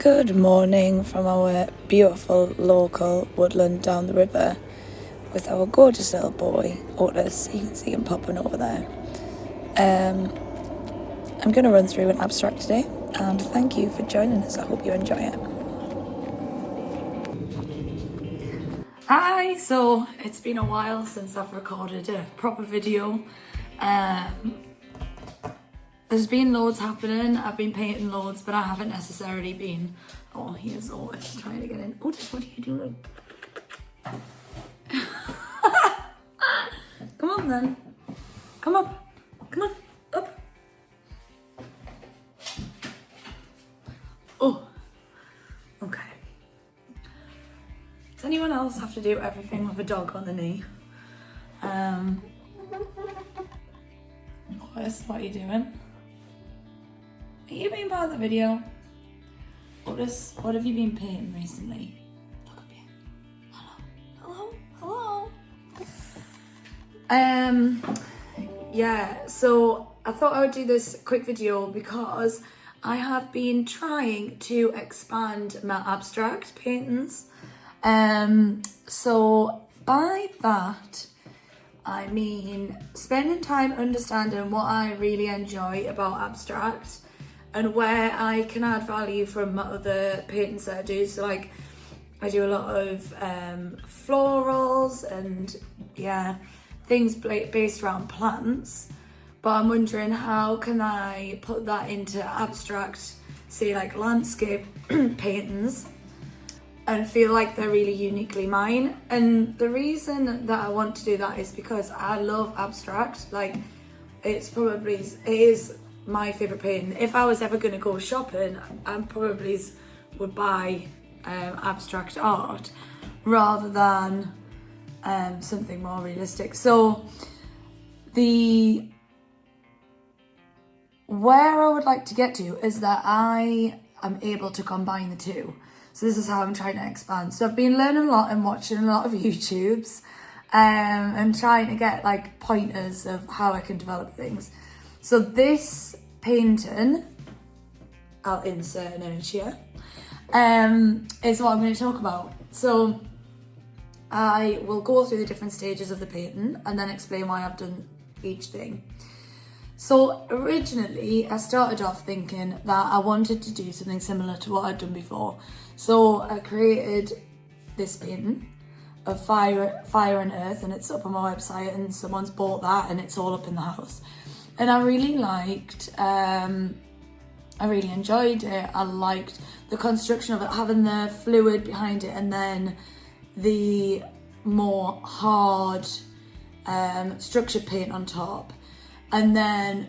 Good morning from our beautiful local woodland down the river with our gorgeous little boy, Otis. You can see him popping over there. I'm going to run through an abstract today, and thank you for joining us. I hope you enjoy it. Hi, so it's been a while since I've recorded a proper video. There's been loads happening. I've been painting loads, but I haven't necessarily been... Oh, here's Otis trying to get in. Otis, what are you doing? Come on then. Come up. Come on. Up. Oh. Okay. Does anyone else have to do everything with a dog on the knee? Otis, what are you doing? Are you being part of the video? Otis, what have you been painting recently? Look up here. Hello. Hello. Yeah, so I thought I would do this quick video because I have been trying to expand my abstract paintings. So by that, I mean spending time understanding what I really enjoy about abstract and where I can add value from my other paintings that I do. So like I do a lot of florals and yeah, things based around plants, but I'm wondering how can I put that into abstract, say like landscape paintings, and feel like they're really uniquely mine. And the reason that I want to do that is because I love abstract. Like it is my favourite painting. If I was ever going to go shopping, I probably would buy abstract art rather than something more realistic. So where I would like to get to is that I am able to combine the two. So this is how I'm trying to expand. So I've been learning a lot and watching a lot of YouTubes and trying to get like pointers of how I can develop things. So this painting, I'll insert an image here, is what I'm going to talk about. So I will go through the different stages of the painting and then explain why I've done each thing. So originally I started off thinking that I wanted to do something similar to what I'd done before. So I created this painting of fire and earth, and it's up on my website and someone's bought that and it's all up in the house. And I really liked, I really enjoyed it. I liked the construction of it, having the fluid behind it and then the more hard structured paint on top. And then,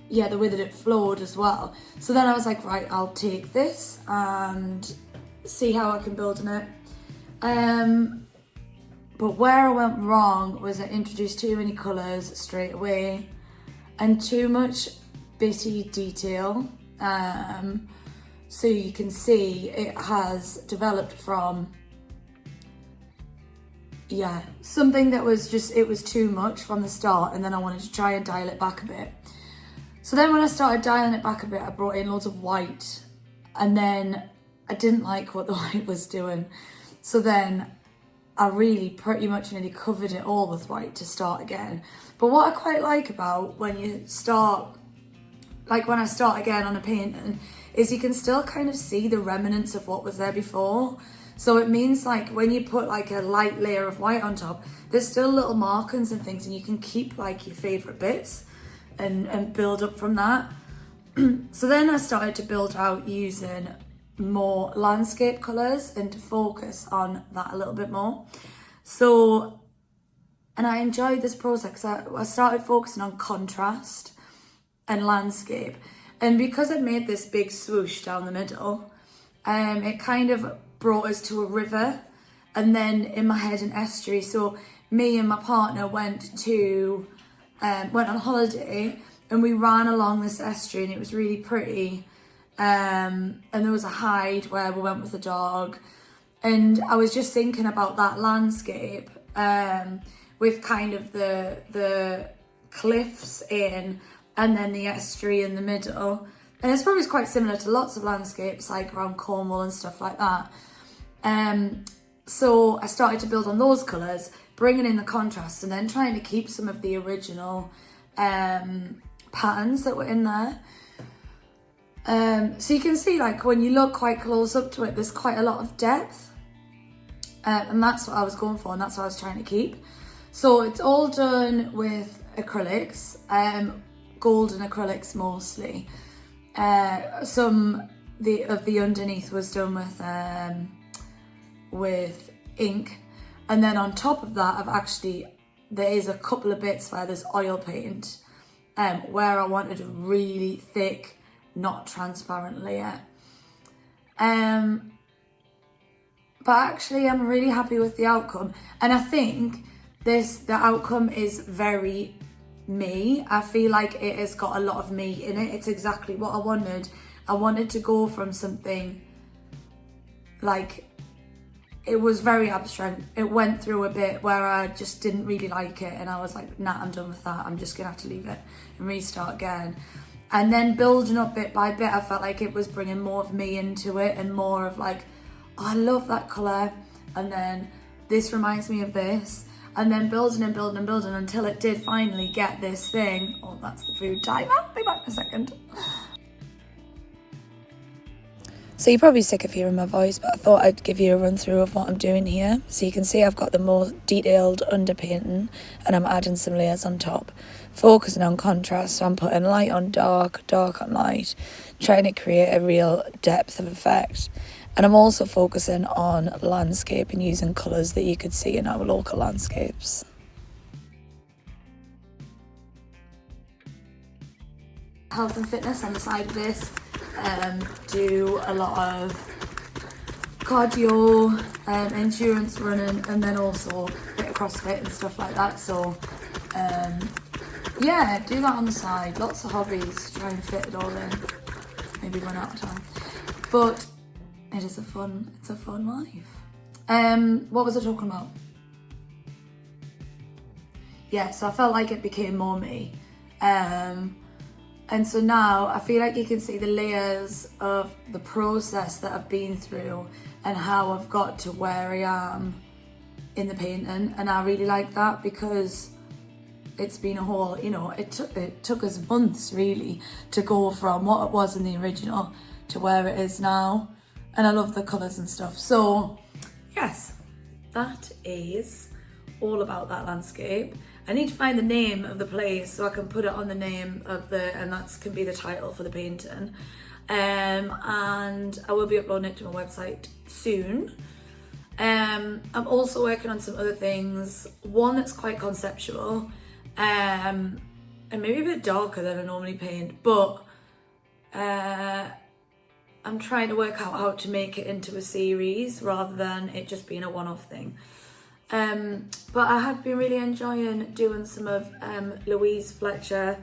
yeah, the way that it flowed as well. So then I was like, right, I'll take this and see how I can build on it. But where I went wrong was I introduced too many colours straight away and too much bitty detail. So you can see it has developed from, yeah, something that was just, it was too much from the start, and then I wanted to try and dial it back a bit. So then when I started dialing it back a bit, I brought in loads of white, and then I didn't like what the white was doing. So then I really pretty much nearly covered it all with white to start again. But what I quite like about when you start, like when I start again on a painting, is you can still kind of see the remnants of what was there before. So it means like when you put like a light layer of white on top, there's still little markings and things, and you can keep like your favourite bits and build up from that. So then I started to build out using more landscape colours and to focus on that a little bit more. So, and I enjoyed this process. I started focusing on contrast and landscape. And because I made this big swoosh down the middle, it kind of brought us to a river, and then in my head an estuary. So me and my partner went on holiday and we ran along this estuary, and it was really pretty. And there was a hide where we went with the dog, and I was just thinking about that landscape with kind of the cliffs in and then the estuary in the middle. And it's probably quite similar to lots of landscapes like around Cornwall and stuff like that. So I started to build on those colours, bringing in the contrast and then trying to keep some of the original patterns that were in there. So you can see, like, when you look quite close up to it, there's quite a lot of depth. And that's what I was going for, and that's what I was trying to keep. So it's all done with acrylics, golden acrylics mostly. Some of the underneath was done with ink, and then on top of that there is a couple of bits where there's oil paint, where I wanted a really thick, not transparent layer. But actually I'm really happy with the outcome, and I think the outcome is very me. I feel like it has got a lot of me in it. It's exactly what I wanted. I wanted to go from something like, it was very abstract. It went through a bit where I just didn't really like it, and I was like, nah, I'm done with that. I'm just gonna have to leave it and restart again. And then building up bit by bit, I felt like it was bringing more of me into it, and more of like, oh, I love that colour, and then this reminds me of this, and then building and building and building until it did finally get this thing. Oh, that's the food time. I'll be back in a second. So you're probably sick of hearing my voice, but I thought I'd give you a run through of what I'm doing here. So you can see I've got the more detailed underpainting, and I'm adding some layers on top, focusing on contrast. So I'm putting light on dark, dark on light, trying to create a real depth of effect. And I'm also focusing on landscape and using colours that you could see in our local landscapes. Health and fitness on the side of this. Do a lot of cardio, endurance running, and then also a bit of CrossFit and stuff like that. So yeah, do that on the side. Lots of hobbies, try and fit it all in. Maybe run out of time, but it's a fun life. What was I talking about? Yeah, so I felt like it became more me. And so now I feel like you can see the layers of the process that I've been through and how I've got to where I am in the painting. And I really like that, because it's been a whole, it took us months really to go from what it was in the original to where it is now. And I love the colours and stuff. So yes, that is all about that landscape. I need to find the name of the place so I can put it on the name of and that can be the title for the painting. And I will be uploading it to my website soon. I'm also working on some other things. One that's quite conceptual, and maybe a bit darker than I normally paint, but I'm trying to work out how to make it into a series rather than it just being a one-off thing. But I have been really enjoying doing some of Louise Fletcher,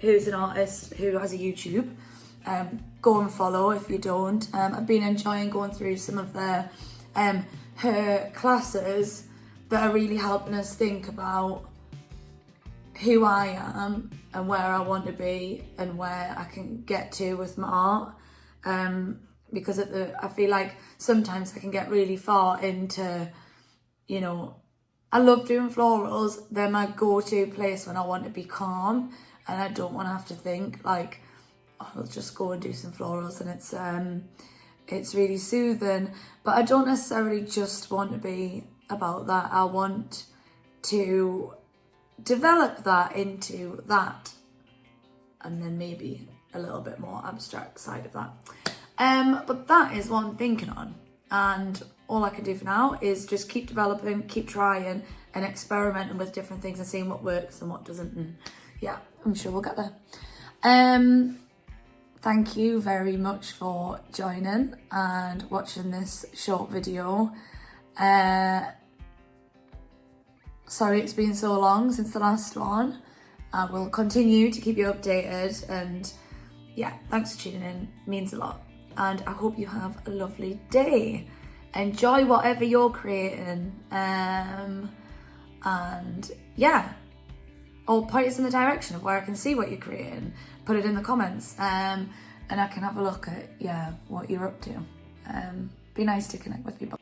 who's an artist who has a YouTube. Go and follow if you don't. I've been enjoying going through some of her classes that are really helping us think about who I am and where I want to be and where I can get to with my art. Because I feel like sometimes I can get really far into, I love doing florals. They're my go-to place when I want to be calm and I don't want to have to think, like, I'll just go and do some florals, and it's really soothing. But I don't necessarily just want to be about that. I want to develop that into that, and then maybe a little bit more abstract side of that. But that is what I'm thinking on, and all I can do for now is just keep developing, keep trying and experimenting with different things and seeing what works and what doesn't. And yeah, I'm sure we'll get there. Thank you very much for joining and watching this short video. Sorry it's been so long since the last one. I will continue to keep you updated, and yeah, thanks for tuning in, it means a lot. And I hope you have a lovely day. Enjoy whatever you're creating, and yeah, or point us in the direction of where I can see what you're creating. Put it in the comments. and I can have a look at, what you're up to. Be nice to connect with people.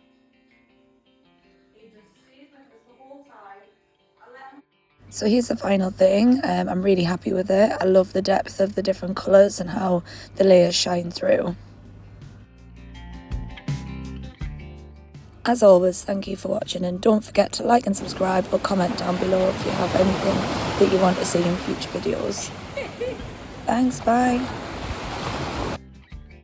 So here's the final thing. I'm really happy with it. I love the depth of the different colours and how the layers shine through. As always, thank you for watching, and don't forget to like and subscribe or comment down below if you have anything that you want to see in future videos. Thanks, bye.